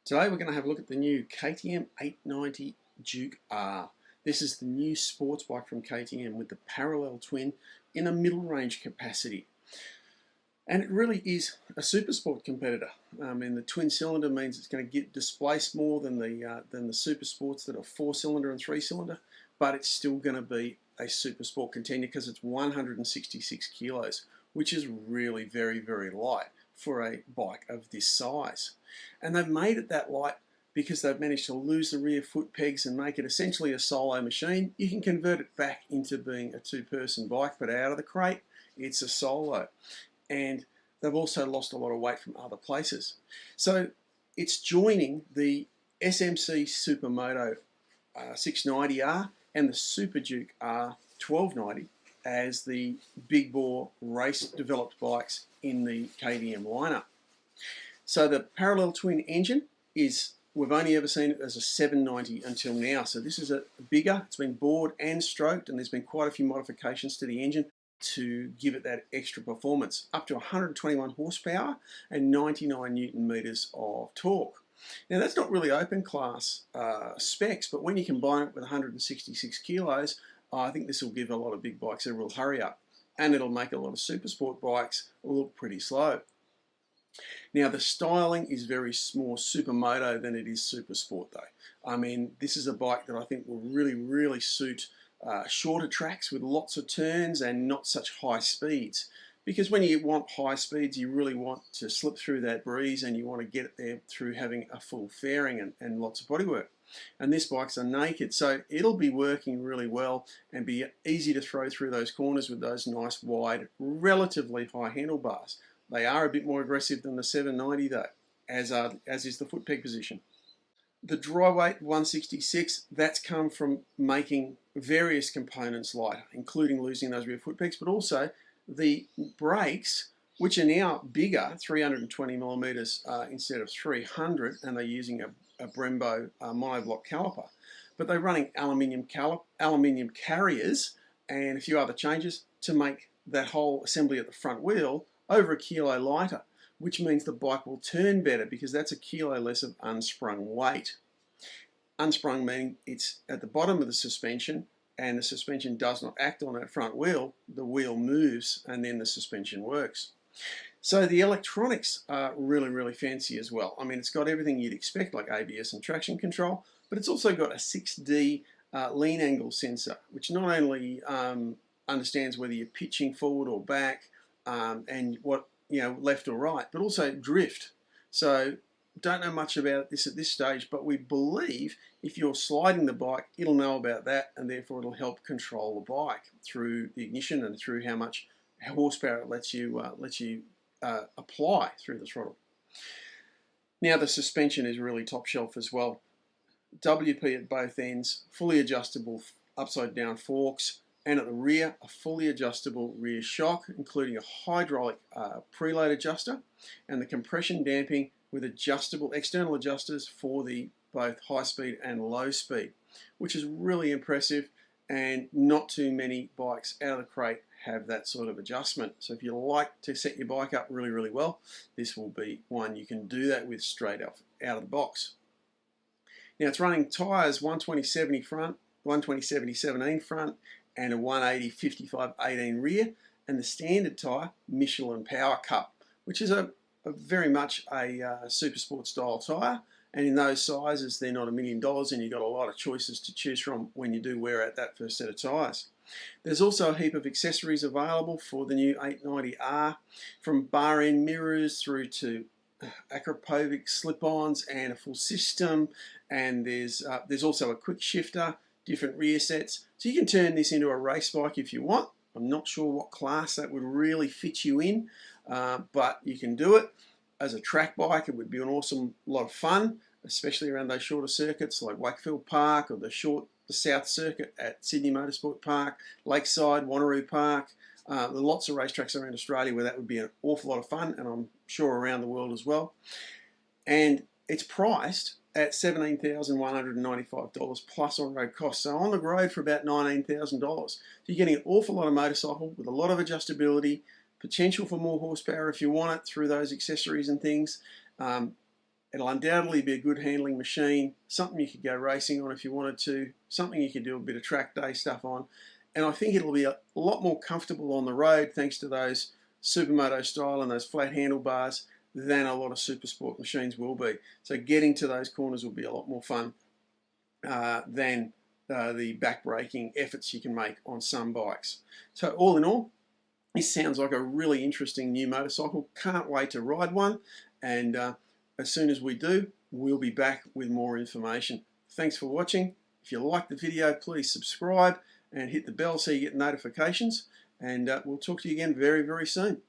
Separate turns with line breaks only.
Today we're going to have a look at the new KTM 890 Duke R. This is the new sports bike from KTM with the parallel twin in a middle range capacity. And it really is a super sport competitor. And the twin cylinder means it's going to get displaced more than the super sports that are 4-cylinder and 3-cylinder, but it's still going to be a super sport contender because it's 166 kilos, which is really very, very light for a bike of this size. And they've made it that light because they've managed to lose the rear foot pegs and make it essentially a solo machine. You can convert it back into being a two-person bike, but out of the crate, it's a solo. And they've also lost a lot of weight from other places. So it's joining the SMC Supermoto 690R and the Super Duke R 1290 as the big bore race developed bikes in the KTM lineup. So the parallel twin engine is, we've only ever seen it as a 790 until now. So this is a bigger, it's been bored and stroked, and there's been quite a few modifications to the engine to give it that extra performance, up to 121 horsepower and 99 newton meters of torque. Now that's not really open class specs, but when you combine it with 166 kilos, I think this will give a lot of big bikes a real hurry up, and it'll make a lot of super sport bikes look pretty slow. Now the styling is very more supermoto than it is super sport though. I mean, this is a bike that I think will really suit shorter tracks with lots of turns and not such high speeds, because when you want high speeds you really want to slip through that breeze and you want to get it there through having a full fairing and lots of bodywork. And this bike's a naked, so it'll be working really well and be easy to throw through those corners with those nice wide, relatively high handlebars. They are a bit more aggressive than the 790 though, as is the foot peg position. The dry weight 166, that's come from making various components lighter, including losing those rear foot pegs, but also the brakes, which are now bigger, 320 millimeters instead of 300, and they're using a Brembo monoblock caliper. But they're running aluminium carriers and a few other changes to make that whole assembly at the front wheel over a kilo lighter, which means the bike will turn better because that's a kilo less of unsprung weight. Unsprung meaning it's at the bottom of the suspension and the suspension does not act on that front wheel. The wheel moves and then the suspension works. So the electronics are really fancy as well. I mean, it's got everything you'd expect, like ABS and traction control, but it's also got a 6D lean angle sensor, which not only understands whether you're pitching forward or back and what, left or right, but also drift. So don't know much about this at this stage, but we believe if you're sliding the bike, it'll know about that, and therefore it'll help control the bike through the ignition and through how much horsepower it lets you apply through the throttle. Now the suspension is really top shelf as well. WP at both ends, fully adjustable upside down forks, and at the rear a fully adjustable rear shock, including a hydraulic preload adjuster and the compression damping with adjustable external adjusters for the both high speed and low speed, which is really impressive, and not too many bikes out of the crate have that sort of adjustment. So if you like to set your bike up really well, this will be one you can do that with straight out of the box. Now it's running tyres 120/70 front, 120/70/17 front, and a 180/55/18 rear, and the standard tyre Michelin Power Cup, which is a very much a super sport style tyre, and in those sizes they're not $1 million, and you've got a lot of choices to choose from when you do wear out that first set of tyres. There's also a heap of accessories available for the new 890R, from bar end mirrors through to acropovic slip-ons and a full system, and there's also a quick shifter, different rear sets, so you can turn this into a race bike if you want. I'm not sure what class that would really fit you in, but you can do it. As a track bike, it would be an awesome lot of fun, especially around those shorter circuits like Wakefield Park or the South Circuit at Sydney Motorsport Park, Lakeside, Wanneroo Park. There are lots of racetracks around Australia where that would be an awful lot of fun, and I'm sure around the world as well. And it's priced at $17,195 plus on-road costs. So on the road for about $19,000. So you're getting an awful lot of motorcycle with a lot of adjustability, potential for more horsepower if you want it through those accessories and things. It'll undoubtedly be a good handling machine, something you could go racing on if you wanted to, something you could do a bit of track day stuff on. And I think it'll be a lot more comfortable on the road thanks to those supermoto style and those flat handlebars than a lot of super sport machines will be. So getting to those corners will be a lot more fun than the back braking efforts you can make on some bikes. So all in all, this sounds like a really interesting new motorcycle. Can't wait to ride one, and as soon as we do, we'll be back with more information. Thanks for watching. If you like the video, please subscribe and hit the bell so you get notifications, and we'll talk to you again very, very soon.